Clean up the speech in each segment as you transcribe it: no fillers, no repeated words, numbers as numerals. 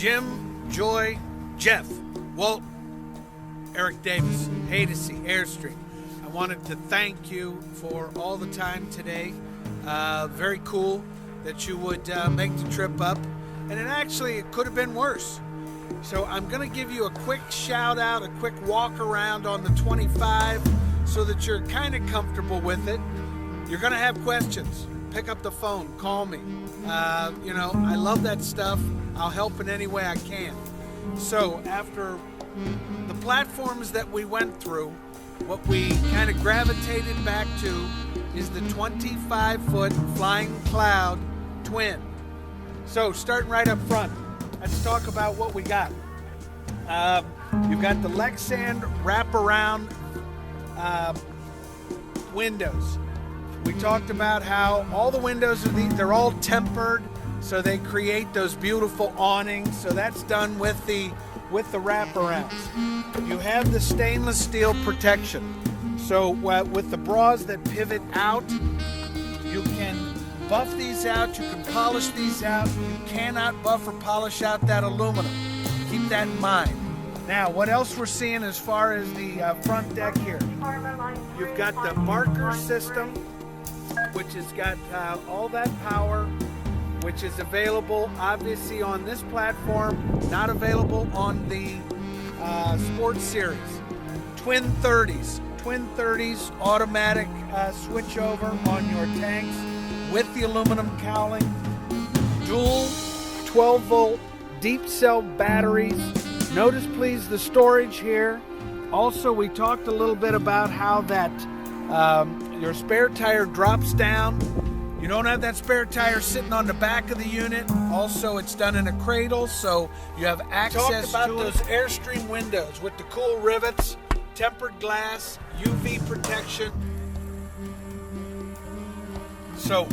Jim, Joy, Jeff, Walt, Eric Davis, Haydocy, Airstream. I wanted to thank you for all the time today. Very cool that you would make the trip up. And it could have been worse. So I'm going to give you a quick shout out, a quick walk around on the 25 so that you're kind of comfortable with it. You're going to have questions. Pick up the phone, call me. I love that stuff. I'll help in any way I can. So after the platforms that we went through, what we kind of gravitated back to is the 25-foot Flying Cloud Twin. So starting right up front, let's talk about what we got. You've got the Lexan wraparound windows. We talked about how all the windows they're all tempered, so they create those beautiful awnings. So that's done with the wraparounds. You have the stainless steel protection. So with the bras that pivot out, you can buff these out, you can polish these out. You cannot buff or polish out that aluminum. Keep that in mind. Now, what else we're seeing as far as the front deck here? You've got the Barker system, which has got all that power, which is available obviously on this platform, not available on the Sports Series. Twin 30s automatic switch over on your tanks with the aluminum cowling, dual 12-volt deep cell batteries. Notice please the storage here. Also, we talked a little bit about how that your spare tire drops down. You don't have that spare tire sitting on the back of the unit. Also, it's done in a cradle, so you have access to those Airstream windows with the cool rivets, tempered glass, UV protection. So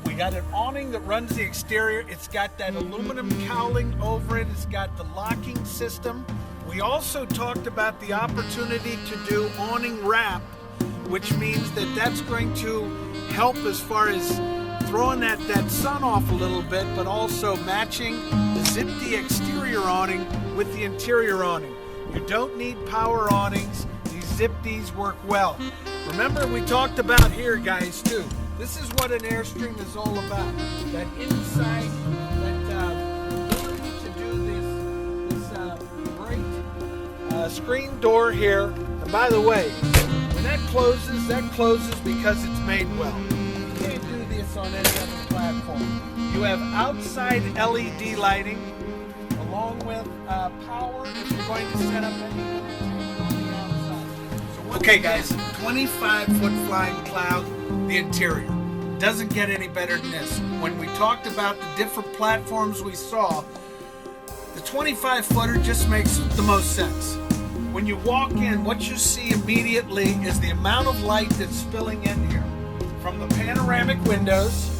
we got an awning that runs the exterior. It's got that aluminum cowling over it. It's got the locking system. We also talked about the opportunity to do awning wrap, which means that that's going to help as far as throwing that sun off a little bit, but also matching the Zip-D exterior awning with the interior awning. You don't need power awnings. These Zip-Ds work well. Remember, we talked about here, guys, too. This is what an Airstream is all about. That inside, that ability to do this great screen door here. And by the way, when that closes because it's made well. You can't do this on any other platform. You have outside LED lighting along with power if you're going to set up anything on the outside. So okay guys, 25-foot Flying Cloud, the interior. Doesn't get any better than this. When we talked about the different platforms we saw, the 25-footer just makes the most sense. When you walk in, what you see immediately is the amount of light that's spilling in here. From the panoramic windows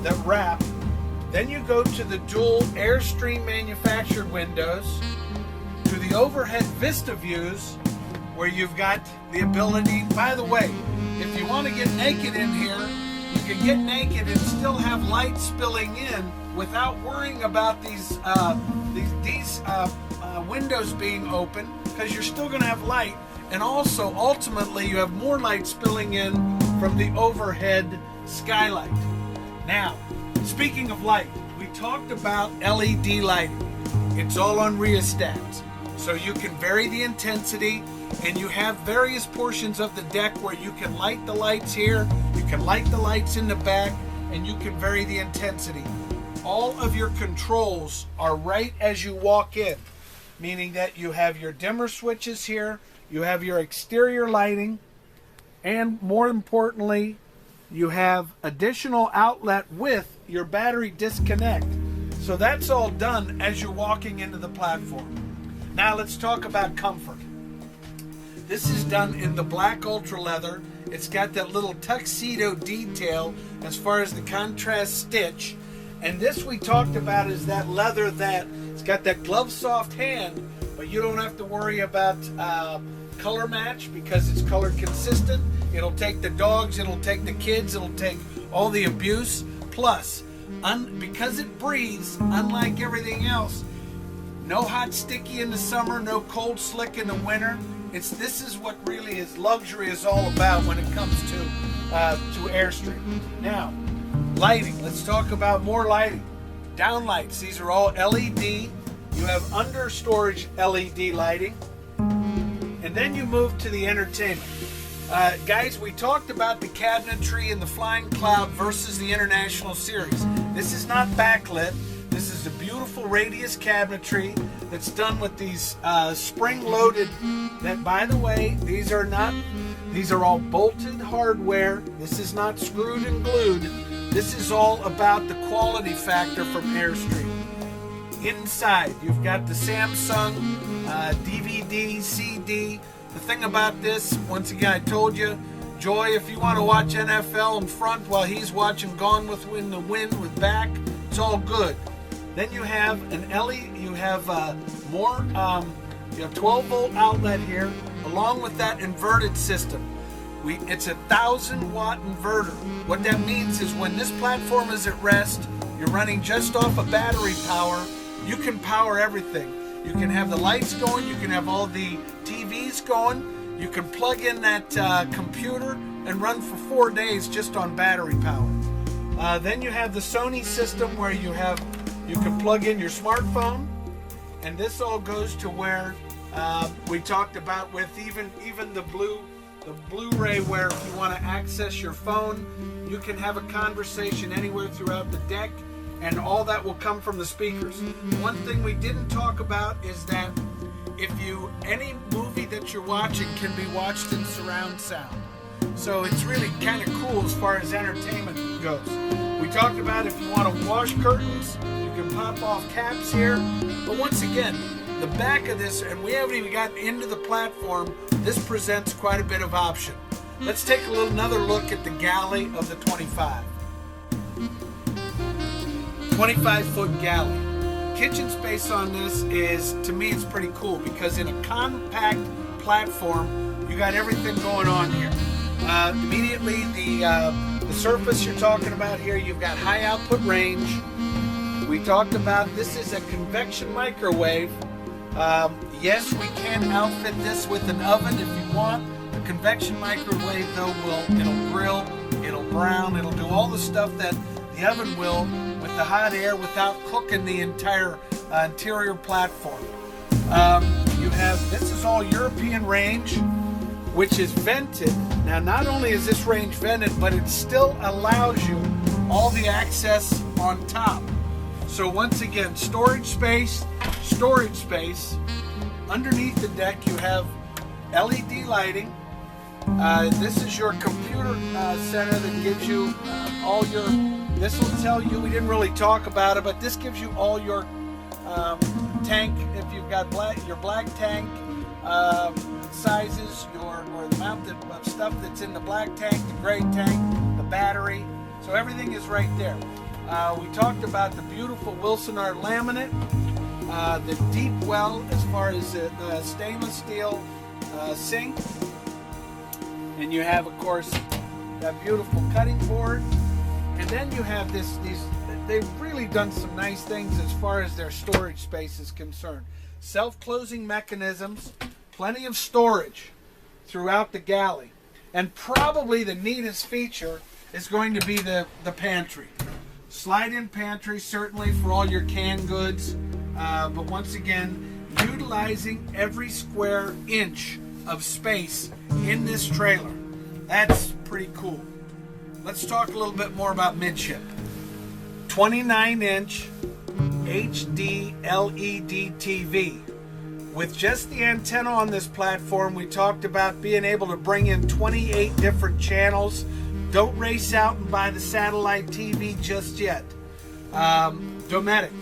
that wrap, then you go to the dual Airstream manufactured windows, to the overhead vista views, where you've got the ability, by the way, if you want to get naked in here, you can get naked and still have light spilling in without worrying about these windows being open, because you're still going to have light, and also ultimately you have more light spilling in from the overhead skylight. Now, speaking of light, we talked about LED lighting. It's all on rheostats, so you can vary the intensity, and you have various portions of the deck where you can light the lights here, you can light the lights in the back, and you can vary the intensity. All of your controls are right as you walk in, meaning that you have your dimmer switches here, you have your exterior lighting, and more importantly, you have additional outlet with your battery disconnect. So that's all done as you're walking into the platform. Now let's talk about comfort. This is done in the black ultra leather. It's got that little tuxedo detail as far as the contrast stitch. And this we talked about is that leather that it's got that glove soft hand, but you don't have to worry about color match because it's color consistent. It'll take the dogs, it'll take the kids, it'll take all the abuse. Plus, because it breathes, unlike everything else, No hot sticky in the summer, no cold slick in the winter. This is what really is luxury is all about when it comes to Airstream. Now, lighting. Let's talk about more lighting. Downlights. These are all LED. You have under storage LED lighting. And then you move to the entertainment. Guys, we talked about the cabinetry and the Flying Cloud versus the International Series. This is not backlit. This is a beautiful radius cabinetry that's done with these spring-loaded, that, by the way, these are all bolted hardware. This is not screwed and glued. This is all about the quality factor from Airstream. Inside, you've got the Samsung DVD, CD. The thing about this, once again, I told you, Joy, if you want to watch NFL in front while he's watching Gone in the Wind with back, it's all good. Then you have an LED, you have you have 12-volt outlet here, along with that inverted system. It's a 1,000-watt inverter. What that means is when this platform is at rest, you're running just off of battery power, you can power everything. You can have the lights going, you can have all the TVs going, you can plug in that computer and run for 4 days just on battery power. Then you have the Sony system where you can plug in your smartphone, and this all goes to where we talked about with even the Blu-ray, where if you want to access your phone, you can have a conversation anywhere throughout the deck, and all that will come from the speakers. One thing we didn't talk about is that any movie that you're watching can be watched in surround sound. So it's really kind of cool as far as entertainment goes. We talked about if you want to wash curtains, you can pop off caps here. But once again, the back of this, and we haven't even gotten into the platform, this presents quite a bit of option. Let's take another look at the galley of the 25-foot galley. Kitchen space on this is, to me, it's pretty cool because in a compact platform, you got everything going on here. Immediately, the surface you're talking about here, you've got high output range. We talked about this is a convection microwave. Yes, we can outfit this with an oven if you want. A convection microwave, though, it'll grill, it'll brown, it'll do all the stuff that the oven will with the hot air without cooking the entire interior platform. This is all European range, which is vented. Now, not only is this range vented, but it still allows you all the access on top. So once again, storage space. Underneath the deck, you have LED lighting. This is your computer center that gives you all your, this will tell you, we didn't really talk about it, but this gives you all your tank, if you've got your black tank sizes, or the amount of stuff that's in the black tank, the gray tank, the battery. So everything is right there. We talked about the beautiful Wilson Art laminate, the deep well as far as the stainless steel sink, and you have, of course, that beautiful cutting board. And then you have they've really done some nice things as far as their storage space is concerned. Self-closing mechanisms, plenty of storage throughout the galley. And probably the neatest feature is going to be the pantry. Slide-in pantry, certainly for all your canned goods. But once again, utilizing every square inch of space in this trailer. That's pretty cool. Let's talk a little bit more about midship. 29-inch HD LED TV. With just the antenna on this platform, we talked about being able to bring in 28 different channels. Don't race out and buy the satellite TV just yet. Dometic.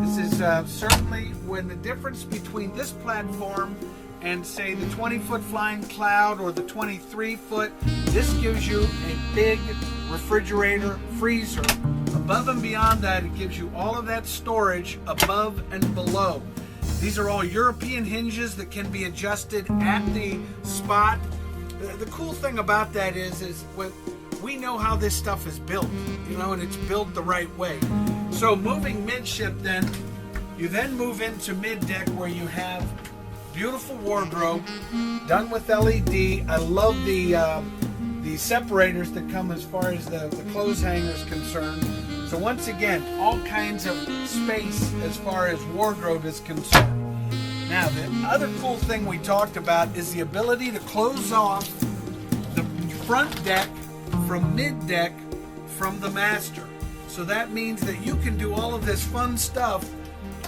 This is certainly when the difference between this platform and say the 20-foot Flying Cloud or the 23-foot, this gives you a big refrigerator freezer. Above and beyond that, it gives you all of that storage above and below. These are all European hinges that can be adjusted at the spot. The cool thing about that is when we know how this stuff is built, and it's built the right way. So moving midship then, You then move into mid-deck where you have beautiful wardrobe done with LED. I love the separators that come as far as the clothes hanger is concerned. So once again, all kinds of space as far as wardrobe is concerned. Now, the other cool thing we talked about is the ability to close off the front deck from mid-deck from the master. So that means that you can do all of this fun stuff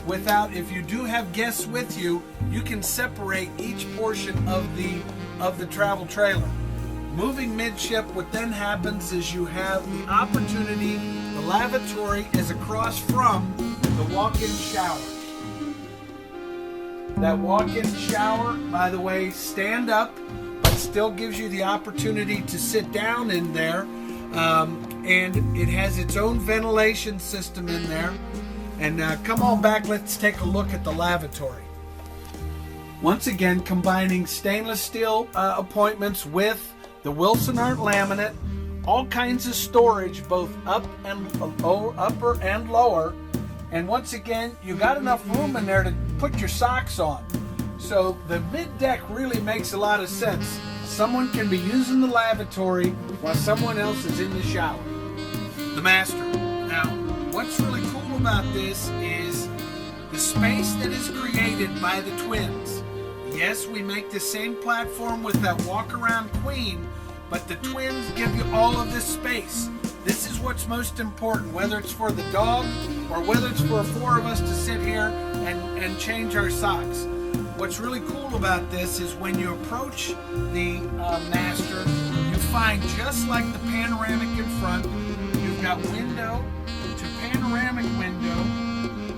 without, if you do have guests with you, you can separate each portion of the travel trailer. Moving midship, what then happens is you have the opportunity, the lavatory is across from the walk-in shower. That walk-in shower, by the way, stand up, but still gives you the opportunity to sit down in there. And it has its own ventilation system in there. And come on back, let's take a look at the lavatory. Once again, combining stainless steel appointments with the Wilson Art laminate, all kinds of storage, both upper and lower. And once again, you got enough room in there to put your socks on. So the mid-deck really makes a lot of sense. Someone can be using the lavatory while someone else is in the shower. The master. Now, what's really cool about this is the space that is created by the twins. Yes, we make the same platform with that walk-around queen, but the twins give you all of this space. This is what's most important, whether it's for the dog or whether it's for 4 of us to sit here and change our socks. What's really cool about this is when you approach the master, you find, just like the panoramic in front, you've got window to panoramic window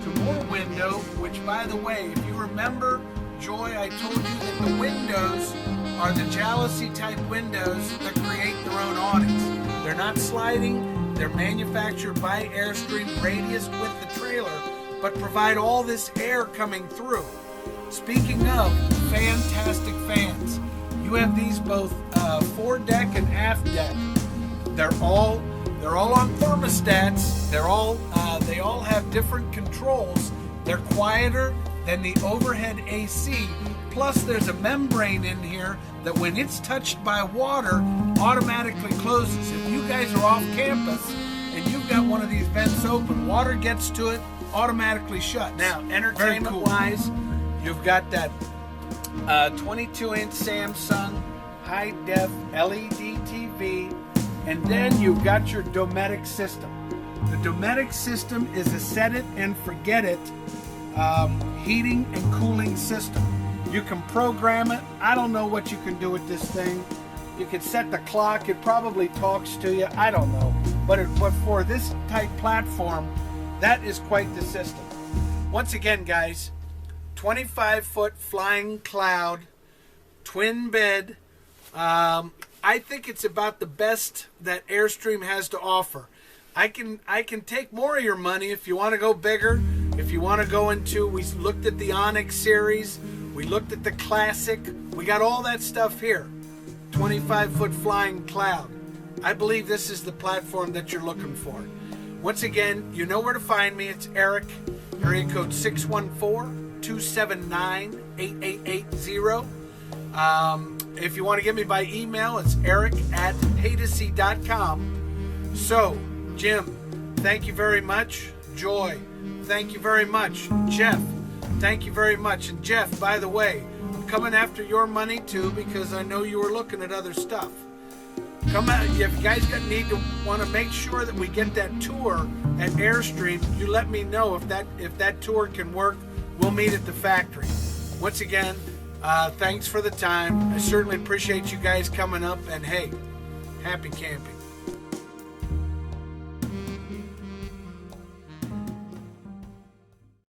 to more window, which, by the way, if you remember, Joy, I told you that the windows are the Haydocy type windows that create their own awnings. They're not sliding, they're manufactured by Airstream, radius with the trailer, but provide all this air coming through. Speaking of fantastic fans, you have these both foredeck and aft deck. They're all on thermostats. They all have different controls. They're quieter than the overhead AC. Plus, there's a membrane in here that, when it's touched by water, automatically closes. If you guys are off campus and you've got one of these vents open, water gets to it, automatically shuts. Now, entertainment-wise, you've got that 22-inch Samsung high-def LED TV, and then you've got your Dometic system. The Dometic system is a set-it-and-forget-it heating and cooling system. You can program it. I don't know what you can do with this thing. You can set the clock. It probably talks to you. I don't know. But for this type platform, that is quite the system. Once again, guys, 25-foot flying cloud, twin bed. I think it's about the best that Airstream has to offer. I can take more of your money if you want to go bigger. If you want to go into, we looked at the Onyx series, we looked at the Classic, we got all that stuff here. 25-foot flying cloud. I believe this is the platform that you're looking for. Once again, you know where to find me. It's Eric, area code 614-279-8880. If you want to get me by email, it's eric@haydocy.com. So, Jim, thank you very much. Joy, thank you very much. Jeff, thank you very much. And Jeff, by the way, I'm coming after your money too, because I know you were looking at other stuff. Come out, if you guys want to make sure that we get that tour at Airstream, you let me know if that tour can work. We'll meet at the factory. Once again, thanks for the time. I certainly appreciate you guys coming up, and hey, happy camping.